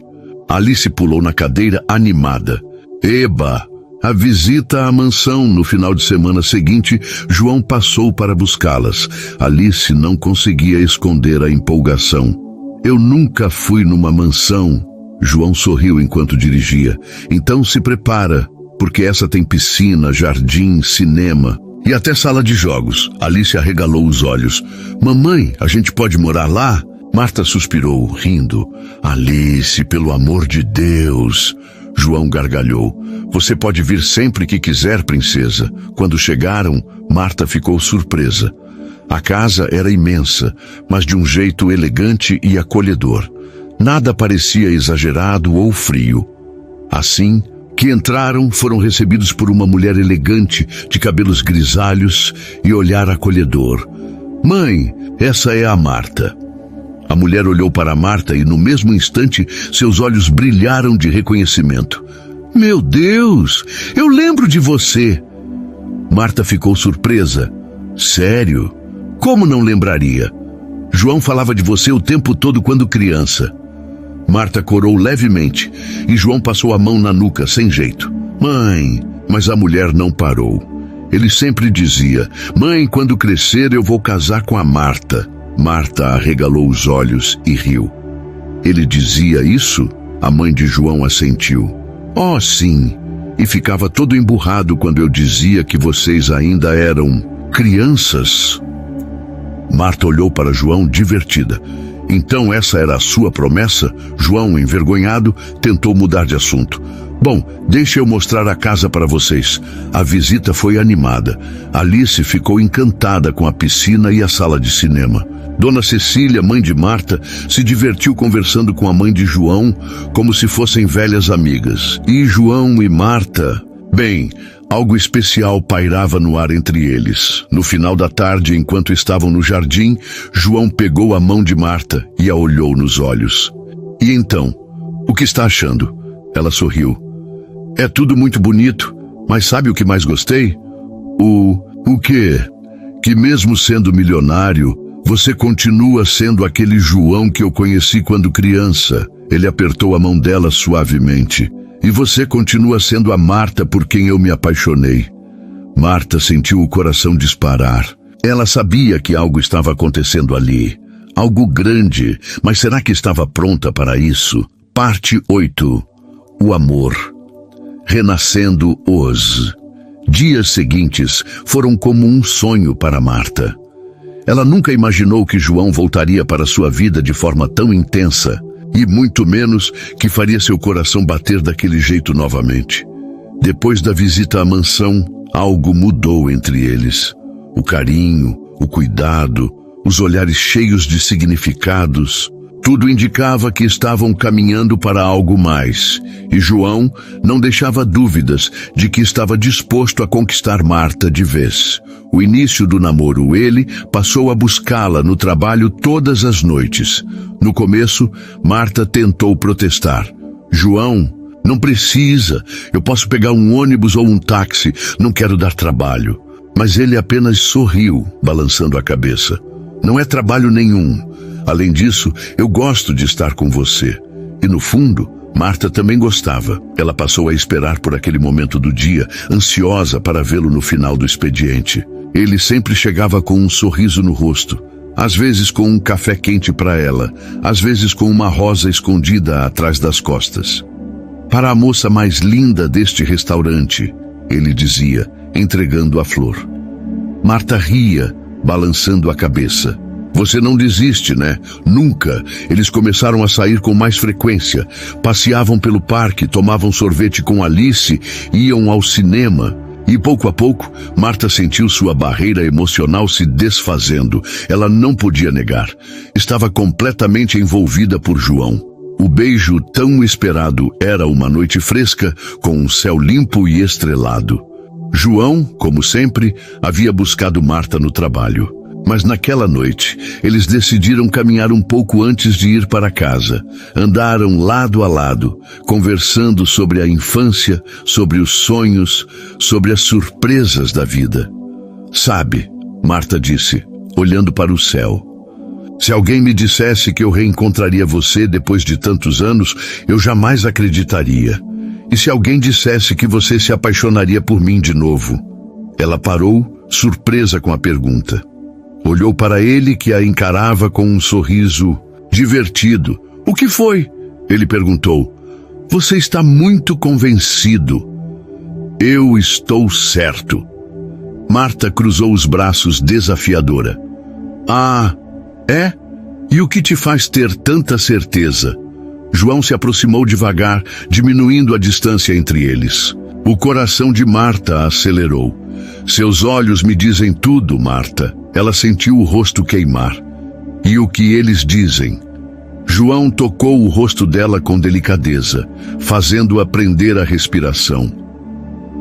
Alice pulou na cadeira animada. Eba! A visita à mansão no final de semana seguinte, João passou para buscá-las. Alice não conseguia esconder a empolgação. Eu nunca fui numa mansão. João sorriu enquanto dirigia. Então se prepara, porque essa tem piscina, jardim, cinema e até sala de jogos. Alice arregalou os olhos. Mamãe, a gente pode morar lá? Marta suspirou, rindo. Alice, pelo amor de Deus. João gargalhou. Você pode vir sempre que quiser, princesa. Quando chegaram, Marta ficou surpresa. A casa era imensa, mas de um jeito elegante e acolhedor. Nada parecia exagerado ou frio. Assim que entraram, foram recebidos por uma mulher elegante, de cabelos grisalhos e olhar acolhedor. Mãe, essa é a Marta. A mulher olhou para Marta e, no mesmo instante, seus olhos brilharam de reconhecimento. Meu Deus, eu lembro de você. Marta ficou surpresa. Sério? Como não lembraria? João falava de você o tempo todo quando criança. Marta corou levemente e João passou a mão na nuca, sem jeito. Mãe, mas a mulher não parou. Ele sempre dizia, mãe, quando crescer eu vou casar com a Marta. Marta arregalou os olhos e riu. Ele dizia isso? A mãe de João assentiu. Oh, sim. E ficava todo emburrado quando eu dizia que vocês ainda eram crianças. Marta olhou para João divertida. Então essa era a sua promessa? João, envergonhado, tentou mudar de assunto. Bom, deixe eu mostrar a casa para vocês. A visita foi animada. Alice ficou encantada com a piscina e a sala de cinema. Dona Cecília, mãe de Marta, se divertiu conversando com a mãe de João como se fossem velhas amigas. E João e Marta... Bem, algo especial pairava no ar entre eles. No final da tarde, enquanto estavam no jardim, João pegou a mão de Marta e a olhou nos olhos. E então, o que está achando? Ela sorriu. É tudo muito bonito, mas sabe o que mais gostei? O quê? Que mesmo sendo milionário, você continua sendo aquele João que eu conheci quando criança. Ele apertou a mão dela suavemente. E você continua sendo a Marta por quem eu me apaixonei. Marta sentiu o coração disparar. Ela sabia que algo estava acontecendo ali. Algo grande, mas será que estava pronta para isso? Parte 8. O amor. Renascendo os dias seguintes foram como um sonho para Marta. Ela nunca imaginou que João voltaria para sua vida de forma tão intensa. E muito menos que faria seu coração bater daquele jeito novamente. Depois da visita à mansão, algo mudou entre eles. O carinho, o cuidado, os olhares cheios de significados, tudo indicava que estavam caminhando para algo mais. E João não deixava dúvidas de que estava disposto a conquistar Marta de vez. O início do namoro, ele passou a buscá-la no trabalho todas as noites. No começo, Marta tentou protestar. João, não precisa, eu posso pegar um ônibus ou um táxi, não quero dar trabalho. Mas ele apenas sorriu, balançando a cabeça. Não é trabalho nenhum. Além disso, eu gosto de estar com você. E no fundo, Marta também gostava. Ela passou a esperar por aquele momento do dia, ansiosa para vê-lo no final do expediente. Ele sempre chegava com um sorriso no rosto. Às vezes com um café quente para ela, às vezes com uma rosa escondida atrás das costas. Para a moça mais linda deste restaurante, ele dizia, entregando a flor. Marta ria, balançando a cabeça. Você não desiste, né? Nunca. Eles começaram a sair com mais frequência. Passeavam pelo parque, tomavam sorvete com Alice, iam ao cinema. E pouco a pouco, Marta sentiu sua barreira emocional se desfazendo. Ela não podia negar. Estava completamente envolvida por João. O beijo tão esperado era uma noite fresca, com um céu limpo e estrelado. João, como sempre, havia buscado Marta no trabalho. Mas naquela noite, eles decidiram caminhar um pouco antes de ir para casa. Andaram lado a lado, conversando sobre a infância, sobre os sonhos, sobre as surpresas da vida. Sabe, Marta disse, olhando para o céu. Se alguém me dissesse que eu reencontraria você depois de tantos anos, eu jamais acreditaria. E se alguém dissesse que você se apaixonaria por mim de novo? Ela parou, surpresa com a pergunta. Olhou para ele, que a encarava com um sorriso divertido. O que foi? Ele perguntou. Você está muito convencido. Eu estou certo. Marta cruzou os braços desafiadora. Ah, é? E o que te faz ter tanta certeza? João se aproximou devagar, diminuindo a distância entre eles. O coração de Marta acelerou. Seus olhos me dizem tudo, Marta. Ela sentiu o rosto queimar. E o que eles dizem? João tocou o rosto dela com delicadeza, fazendo-a prender a respiração.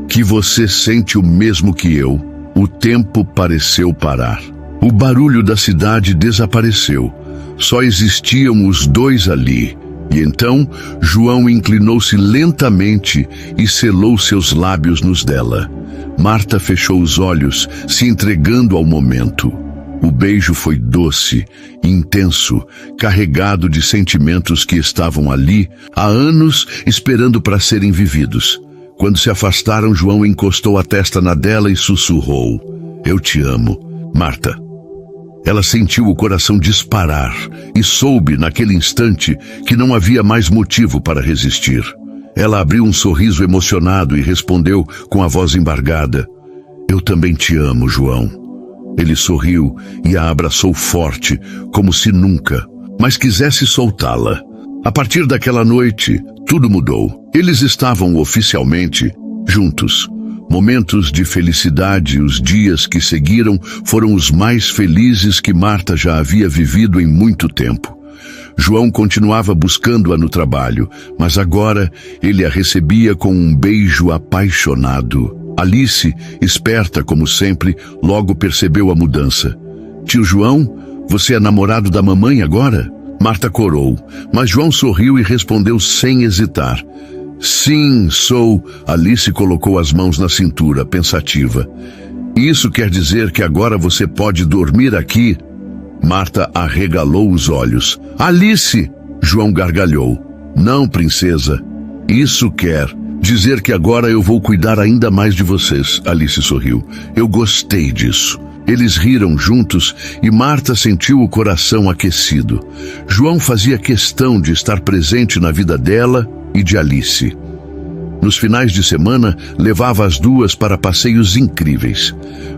Que você sente o mesmo que eu. O tempo pareceu parar. O barulho da cidade desapareceu. Só existiam os dois ali. E então, João inclinou-se lentamente e selou seus lábios nos dela. Marta fechou os olhos, se entregando ao momento. O beijo foi doce, intenso, carregado de sentimentos que estavam ali há anos esperando para serem vividos. Quando se afastaram, João encostou a testa na dela e sussurrou. Eu te amo, Marta. Ela sentiu o coração disparar e soube, naquele instante, que não havia mais motivo para resistir. Ela abriu um sorriso emocionado e respondeu com a voz embargada: "Eu também te amo, João." Ele sorriu e a abraçou forte, como se nunca, mas quisesse soltá-la. A partir daquela noite, tudo mudou. Eles estavam oficialmente juntos. Momentos de felicidade, os dias que seguiram foram os mais felizes que Marta já havia vivido em muito tempo. João continuava buscando-a no trabalho, mas agora ele a recebia com um beijo apaixonado. Alice, esperta como sempre, logo percebeu a mudança. "Tio João, você é namorado da mamãe agora?" Marta corou, mas João sorriu e respondeu sem hesitar: "Sim, sou." Alice colocou as mãos na cintura, pensativa. "Isso quer dizer que agora você pode dormir aqui?" Marta arregalou os olhos. "Alice!" João gargalhou. "Não, princesa. Isso quer dizer que agora eu vou cuidar ainda mais de vocês." Alice sorriu. "Eu gostei disso." Eles riram juntos e Marta sentiu o coração aquecido. João fazia questão de estar presente na vida dela e de Alice. Nos finais de semana, levava as duas para passeios incríveis.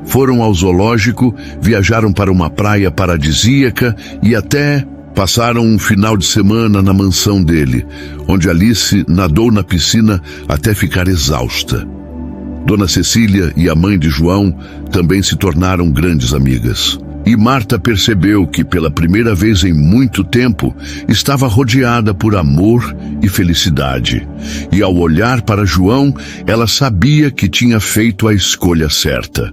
Foram ao zoológico, viajaram para uma praia paradisíaca e até passaram um final de semana na mansão dele, onde Alice nadou na piscina até ficar exausta. Dona Cecília e a mãe de João também se tornaram grandes amigas. E Marta percebeu que, pela primeira vez em muito tempo, estava rodeada por amor e felicidade. E ao olhar para João, ela sabia que tinha feito a escolha certa.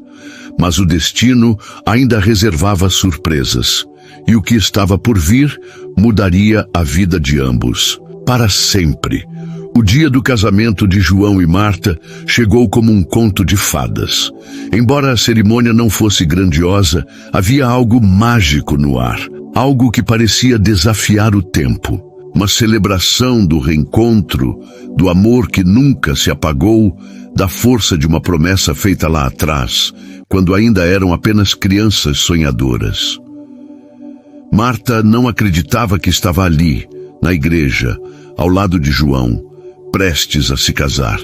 Mas o destino ainda reservava surpresas. E o que estava por vir mudaria a vida de ambos, para sempre. O dia do casamento de João e Marta chegou como um conto de fadas. Embora a cerimônia não fosse grandiosa, havia algo mágico no ar, algo que parecia desafiar o tempo. Uma celebração do reencontro, do amor que nunca se apagou, da força de uma promessa feita lá atrás, quando ainda eram apenas crianças sonhadoras. Marta não acreditava que estava ali, na igreja, ao lado de João, prestes a se casar.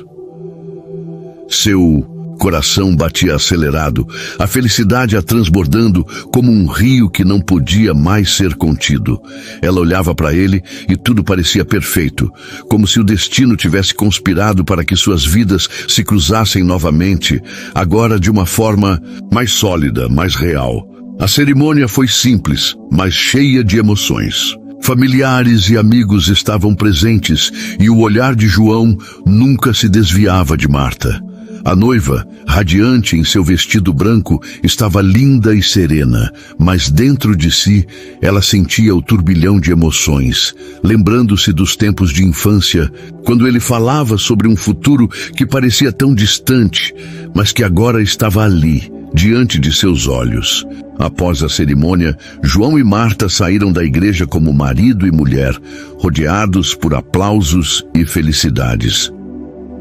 Seu coração batia acelerado, a felicidade a transbordando como um rio que não podia mais ser contido. Ela olhava para ele e tudo parecia perfeito, como se o destino tivesse conspirado para que suas vidas se cruzassem novamente, agora de uma forma mais sólida, mais real. A cerimônia foi simples, mas cheia de emoções. Familiares e amigos estavam presentes e o olhar de João nunca se desviava de Marta. A noiva, radiante em seu vestido branco, estava linda e serena, mas dentro de si ela sentia o turbilhão de emoções, lembrando-se dos tempos de infância, quando ele falava sobre um futuro que parecia tão distante, mas que agora estava ali, diante de seus olhos. Após a cerimônia, João e Marta saíram da igreja como marido e mulher, rodeados por aplausos e felicidades.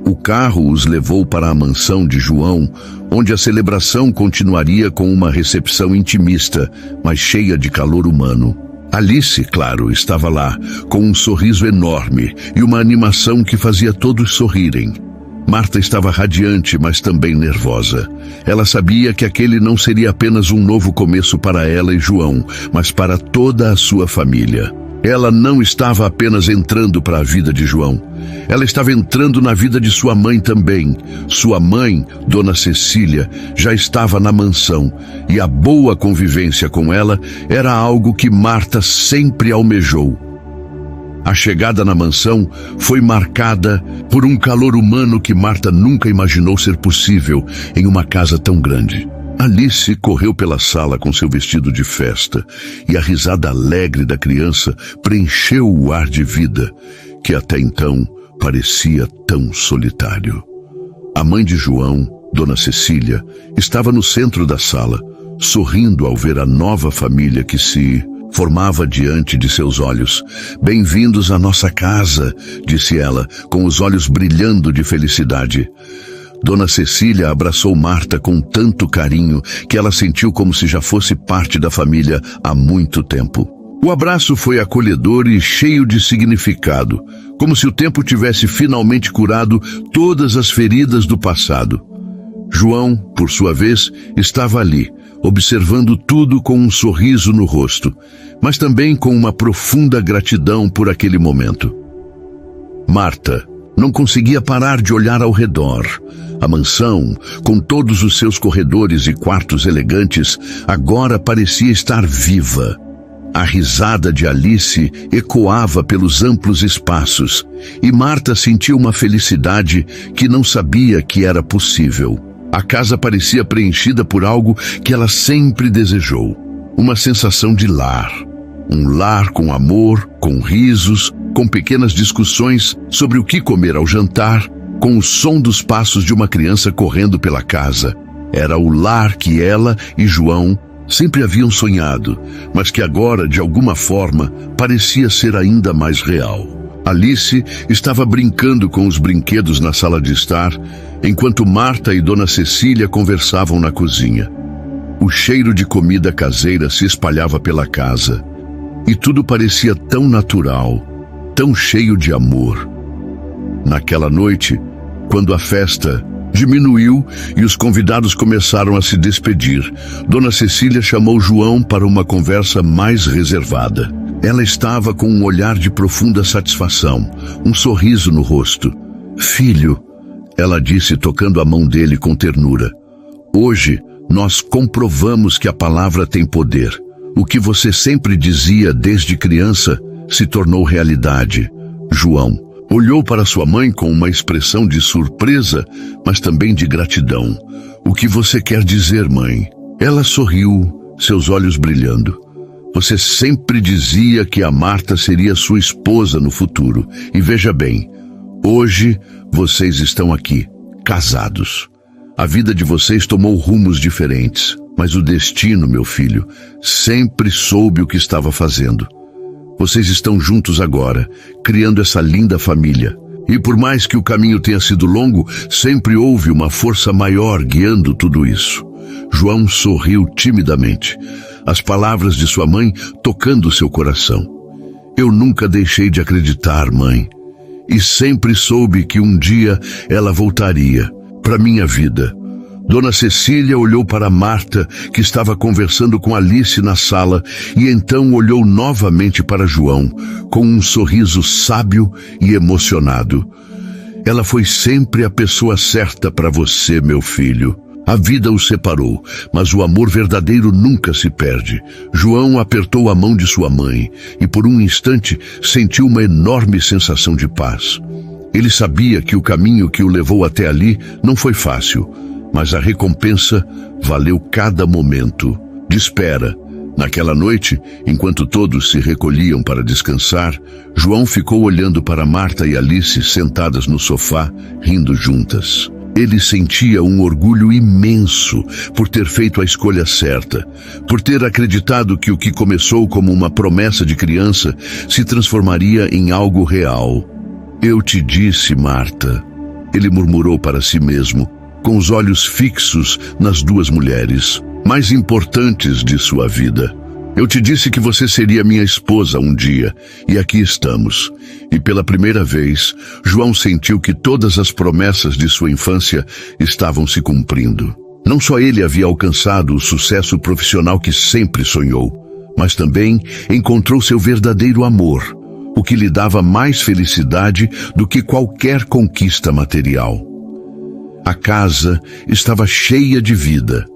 O carro os levou para a mansão de João, onde a celebração continuaria com uma recepção intimista, mas cheia de calor humano. Alice, claro, estava lá, com um sorriso enorme e uma animação que fazia todos sorrirem. Marta estava radiante, mas também nervosa. Ela sabia que aquele não seria apenas um novo começo para ela e João, mas para toda a sua família. Ela não estava apenas entrando para a vida de João. Ela estava entrando na vida de sua mãe também. Sua mãe, Dona Cecília, já estava na mansão, e a boa convivência com ela era algo que Marta sempre almejou. A chegada na mansão foi marcada por um calor humano que Marta nunca imaginou ser possível em uma casa tão grande. Alice correu pela sala com seu vestido de festa e a risada alegre da criança preencheu o ar de vida, que até então parecia tão solitário. A mãe de João, Dona Cecília, estava no centro da sala, sorrindo ao ver a nova família que se formava diante de seus olhos. "Bem-vindos à nossa casa", disse ela, com os olhos brilhando de felicidade. Dona Cecília abraçou Marta com tanto carinho que ela sentiu como se já fosse parte da família há muito tempo. O abraço foi acolhedor e cheio de significado, como se o tempo tivesse finalmente curado todas as feridas do passado. João, por sua vez, estava ali, observando tudo com um sorriso no rosto, mas também com uma profunda gratidão por aquele momento. Marta não conseguia parar de olhar ao redor. A mansão, com todos os seus corredores e quartos elegantes, agora parecia estar viva. A risada de Alice ecoava pelos amplos espaços, e Marta sentia uma felicidade que não sabia que era possível. A casa parecia preenchida por algo que ela sempre desejou. Uma sensação de lar. Um lar com amor, com risos, com pequenas discussões sobre o que comer ao jantar, com o som dos passos de uma criança correndo pela casa. Era o lar que ela e João sempre haviam sonhado, mas que agora, de alguma forma, parecia ser ainda mais real. Alice estava brincando com os brinquedos na sala de estar, enquanto Marta e Dona Cecília conversavam na cozinha. O cheiro de comida caseira se espalhava pela casa, e tudo parecia tão natural, tão cheio de amor. Naquela noite, quando a festa diminuiu e os convidados começaram a se despedir, Dona Cecília chamou João para uma conversa mais reservada. Ela estava com um olhar de profunda satisfação, um sorriso no rosto. "Filho", ela disse, tocando a mão dele com ternura, "hoje nós comprovamos que a palavra tem poder. O que você sempre dizia desde criança se tornou realidade." João olhou para sua mãe com uma expressão de surpresa, mas também de gratidão. "O que você quer dizer, mãe?" Ela sorriu, seus olhos brilhando. "Você sempre dizia que a Marta seria sua esposa no futuro. E veja bem, hoje vocês estão aqui, casados. A vida de vocês tomou rumos diferentes, mas o destino, meu filho, sempre soube o que estava fazendo. Vocês estão juntos agora, criando essa linda família. E por mais que o caminho tenha sido longo, sempre houve uma força maior guiando tudo isso." João sorriu timidamente, as palavras de sua mãe tocando seu coração. "Eu nunca deixei de acreditar, mãe, e sempre soube que um dia ela voltaria para minha vida." Dona Cecília olhou para Marta, que estava conversando com Alice na sala, e então olhou novamente para João, com um sorriso sábio e emocionado. "Ela foi sempre a pessoa certa para você, meu filho. A vida os separou, mas o amor verdadeiro nunca se perde." João apertou a mão de sua mãe e por um instante sentiu uma enorme sensação de paz. Ele sabia que o caminho que o levou até ali não foi fácil, mas a recompensa valeu cada momento de espera. Naquela noite, enquanto todos se recolhiam para descansar, João ficou olhando para Marta e Alice sentadas no sofá, rindo juntas. Ele sentia um orgulho imenso por ter feito a escolha certa, por ter acreditado que o que começou como uma promessa de criança se transformaria em algo real. "Eu te disse, Marta", ele murmurou para si mesmo, com os olhos fixos nas duas mulheres mais importantes de sua vida. "Eu te disse que você seria minha esposa um dia, e aqui estamos." E pela primeira vez, João sentiu que todas as promessas de sua infância estavam se cumprindo. Não só ele havia alcançado o sucesso profissional que sempre sonhou, mas também encontrou seu verdadeiro amor, o que lhe dava mais felicidade do que qualquer conquista material. A casa estava cheia de vida,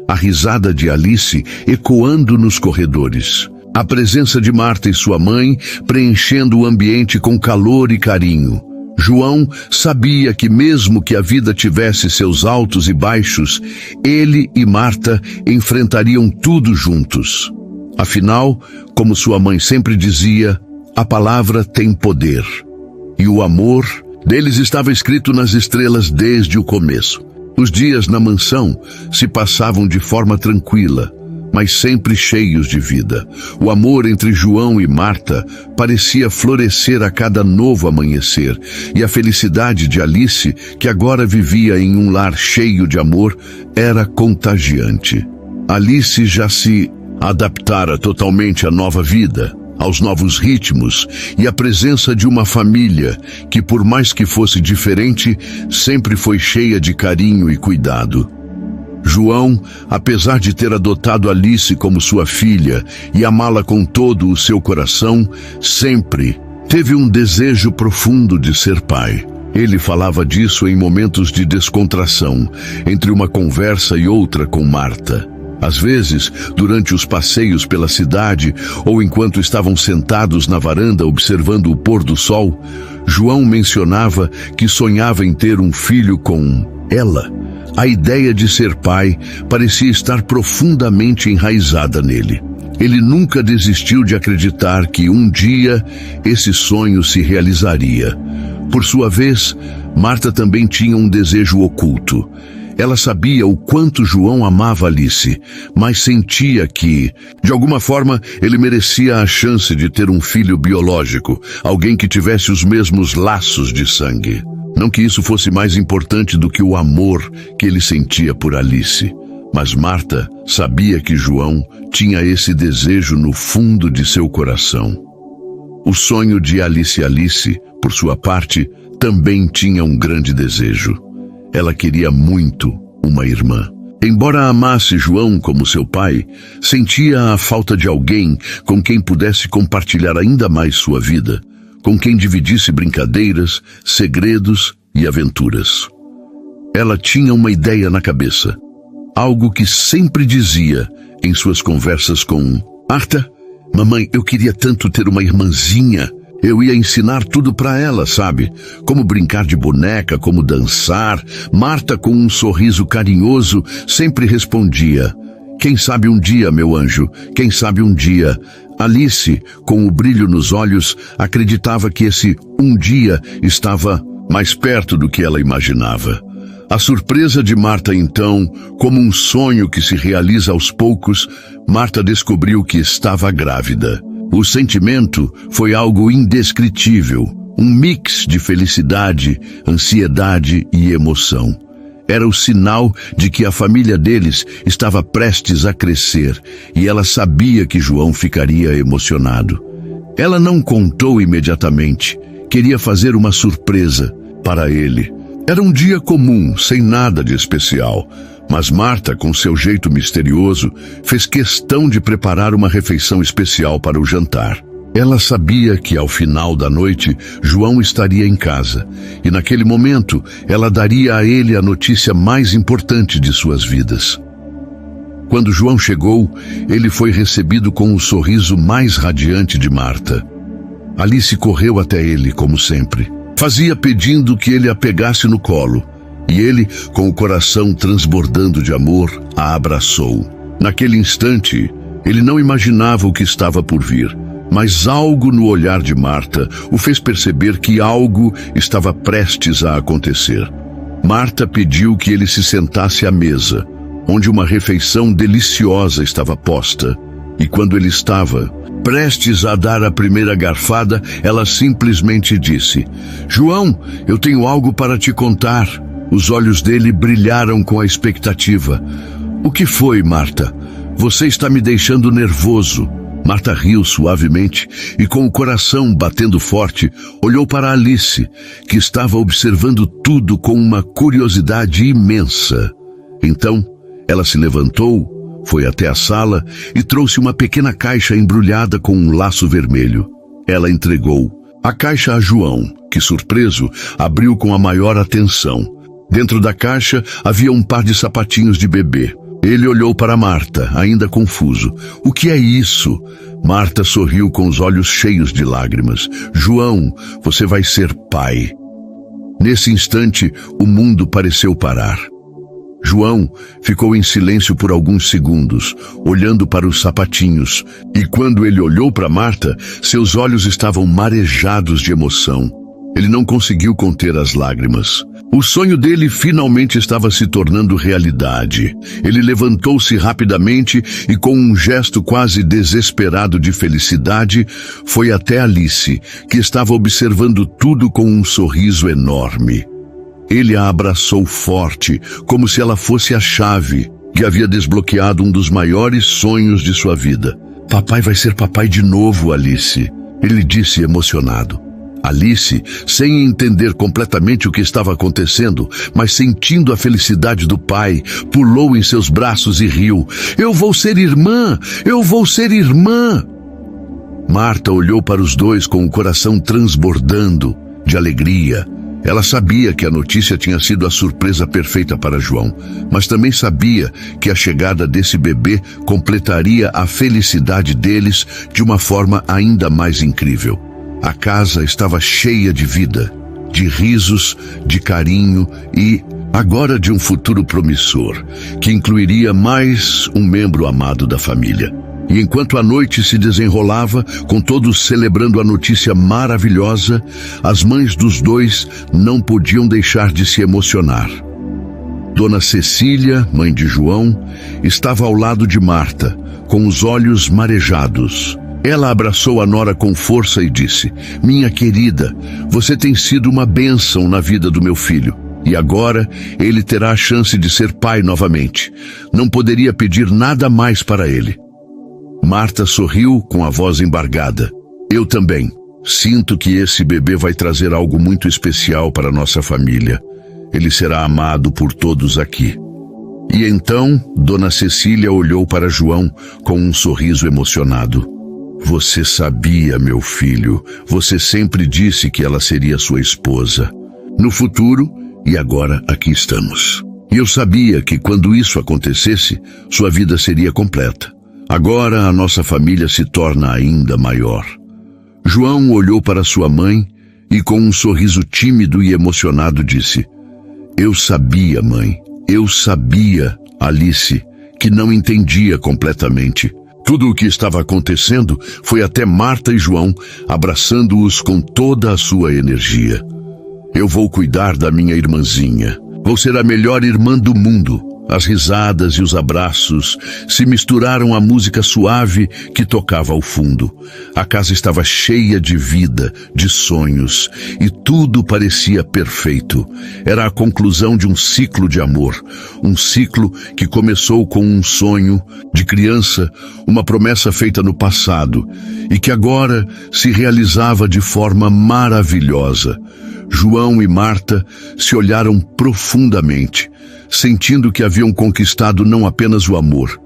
a risada de Alice ecoando nos corredores, a presença de Marta e sua mãe preenchendo o ambiente com calor e carinho. João sabia que mesmo que a vida tivesse seus altos e baixos, ele e Marta enfrentariam tudo juntos. Afinal, como sua mãe sempre dizia, a palavra tem poder. E o amor deles estava escrito nas estrelas desde o começo. Os dias na mansão se passavam de forma tranquila, mas sempre cheios de vida. O amor entre João e Marta parecia florescer a cada novo amanhecer, e a felicidade de Alice, que agora vivia em um lar cheio de amor, era contagiante. Alice já se adaptara totalmente à nova vida, aos novos ritmos e à presença de uma família que, por mais que fosse diferente, sempre foi cheia de carinho e cuidado. João, apesar de ter adotado Alice como sua filha e amá-la com todo o seu coração, sempre teve um desejo profundo de ser pai. Ele falava disso em momentos de descontração, entre uma conversa e outra com Marta. Às vezes, durante os passeios pela cidade ou enquanto estavam sentados na varanda observando o pôr do sol, João mencionava que sonhava em ter um filho com ela. A ideia de ser pai parecia estar profundamente enraizada nele. Ele nunca desistiu de acreditar que um dia esse sonho se realizaria. Por sua vez, Marta também tinha um desejo oculto. Ela sabia o quanto João amava Alice, mas sentia que, de alguma forma, ele merecia a chance de ter um filho biológico, alguém que tivesse os mesmos laços de sangue. Não que isso fosse mais importante do que o amor que ele sentia por Alice, mas Marta sabia que João tinha esse desejo no fundo de seu coração. O sonho de Alice, por sua parte, também tinha um grande desejo. Ela queria muito uma irmã. Embora amasse João como seu pai, sentia a falta de alguém com quem pudesse compartilhar ainda mais sua vida, com quem dividisse brincadeiras, segredos e aventuras. Ela tinha uma ideia na cabeça, algo que sempre dizia em suas conversas com Marta: mamãe, eu queria tanto ter uma irmãzinha. Eu ia ensinar tudo para ela, sabe? Como brincar de boneca, como dançar. Marta, com um sorriso carinhoso, sempre respondia: quem sabe um dia, meu anjo, quem sabe um dia. Alice, com o brilho nos olhos, acreditava que esse um dia estava mais perto do que ela imaginava. A surpresa de Marta, então, como um sonho que se realiza aos poucos, Marta descobriu que estava grávida. O sentimento foi algo indescritível, um mix de felicidade, ansiedade e emoção. Era o sinal de que a família deles estava prestes a crescer e ela sabia que João ficaria emocionado. Ela não contou imediatamente, queria fazer uma surpresa para ele. Era um dia comum, sem nada de especial, mas Marta, com seu jeito misterioso, fez questão de preparar uma refeição especial para o jantar. Ela sabia que, ao final da noite, João estaria em casa, e naquele momento, ela daria a ele a notícia mais importante de suas vidas. Quando João chegou, ele foi recebido com o sorriso mais radiante de Marta. Alice correu até ele, como sempre. Fazia pedindo que ele a pegasse no colo, e ele, com o coração transbordando de amor, a abraçou. Naquele instante, ele não imaginava o que estava por vir, mas algo no olhar de Marta o fez perceber que algo estava prestes a acontecer. Marta pediu que ele se sentasse à mesa, onde uma refeição deliciosa estava posta, e quando ele estava prestes a dar a primeira garfada, ela simplesmente disse: João, eu tenho algo para te contar. Os olhos dele brilharam com a expectativa. O que foi, Marta? Você está me deixando nervoso. Marta riu suavemente e, com o coração batendo forte, olhou para Alice, que estava observando tudo com uma curiosidade imensa. Então, ela se levantou, foi até a sala e trouxe uma pequena caixa embrulhada com um laço vermelho. Ela entregou a caixa a João, que, surpreso, abriu com a maior atenção. Dentro da caixa havia um par de sapatinhos de bebê. Ele olhou para Marta, ainda confuso. O que é isso? Marta sorriu com os olhos cheios de lágrimas. João, você vai ser pai. Nesse instante, o mundo pareceu parar. João ficou em silêncio por alguns segundos, olhando para os sapatinhos, e quando ele olhou para Marta, seus olhos estavam marejados de emoção. Ele não conseguiu conter as lágrimas. O sonho dele finalmente estava se tornando realidade. Ele levantou-se rapidamente e, com um gesto quase desesperado de felicidade, foi até Alice, que estava observando tudo com um sorriso enorme. Ele a abraçou forte, como se ela fosse a chave que havia desbloqueado um dos maiores sonhos de sua vida. "Papai vai ser papai de novo, Alice", ele disse emocionado. Alice, sem entender completamente o que estava acontecendo, mas sentindo a felicidade do pai, pulou em seus braços e riu. "Eu vou ser irmã! Eu vou ser irmã!" Marta olhou para os dois com o coração transbordando de alegria. Ela sabia que a notícia tinha sido a surpresa perfeita para João, mas também sabia que a chegada desse bebê completaria a felicidade deles de uma forma ainda mais incrível. A casa estava cheia de vida, de risos, de carinho e, agora, de um futuro promissor, que incluiria mais um membro amado da família. E enquanto a noite se desenrolava, com todos celebrando a notícia maravilhosa, as mães dos dois não podiam deixar de se emocionar. Dona Cecília, mãe de João, estava ao lado de Marta, com os olhos marejados. Ela abraçou a nora com força e disse: "Minha querida, você tem sido uma bênção na vida do meu filho. E agora ele terá a chance de ser pai novamente. Não poderia pedir nada mais para ele." Marta sorriu com a voz embargada. "Eu também. Sinto que esse bebê vai trazer algo muito especial para nossa família. Ele será amado por todos aqui." E então, Dona Cecília olhou para João com um sorriso emocionado. "Você sabia, meu filho. Você sempre disse que ela seria sua esposa. No futuro, e agora aqui estamos. E eu sabia que quando isso acontecesse, sua vida seria completa. Agora a nossa família se torna ainda maior." João olhou para sua mãe e, com um sorriso tímido e emocionado, disse: "Eu sabia, mãe. Eu sabia, Alice, que não entendia completamente. Tudo o que estava acontecendo foi até Marta e João, abraçando-os com toda a sua energia. Eu vou cuidar da minha irmãzinha. Vou ser a melhor irmã do mundo." As risadas e os abraços se misturaram à música suave que tocava ao fundo. A casa estava cheia de vida, de sonhos, e tudo parecia perfeito. Era a conclusão de um ciclo de amor, um ciclo que começou com um sonho de criança, uma promessa feita no passado, e que agora se realizava de forma maravilhosa. João e Marta se olharam profundamente, sentindo que haviam conquistado não apenas o amor,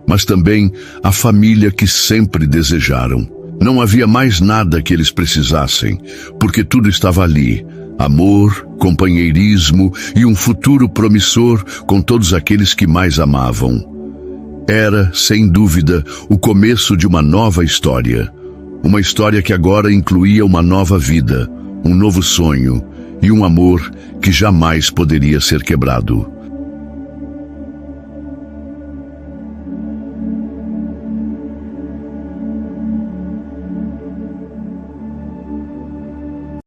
mas também a família que sempre desejaram. Não havia mais nada que eles precisassem, porque tudo estava ali: amor, companheirismo e um futuro promissor com todos aqueles que mais amavam. Era, sem dúvida, o começo de uma nova história. Uma história que agora incluía uma nova vida, um novo sonho e um amor que jamais poderia ser quebrado.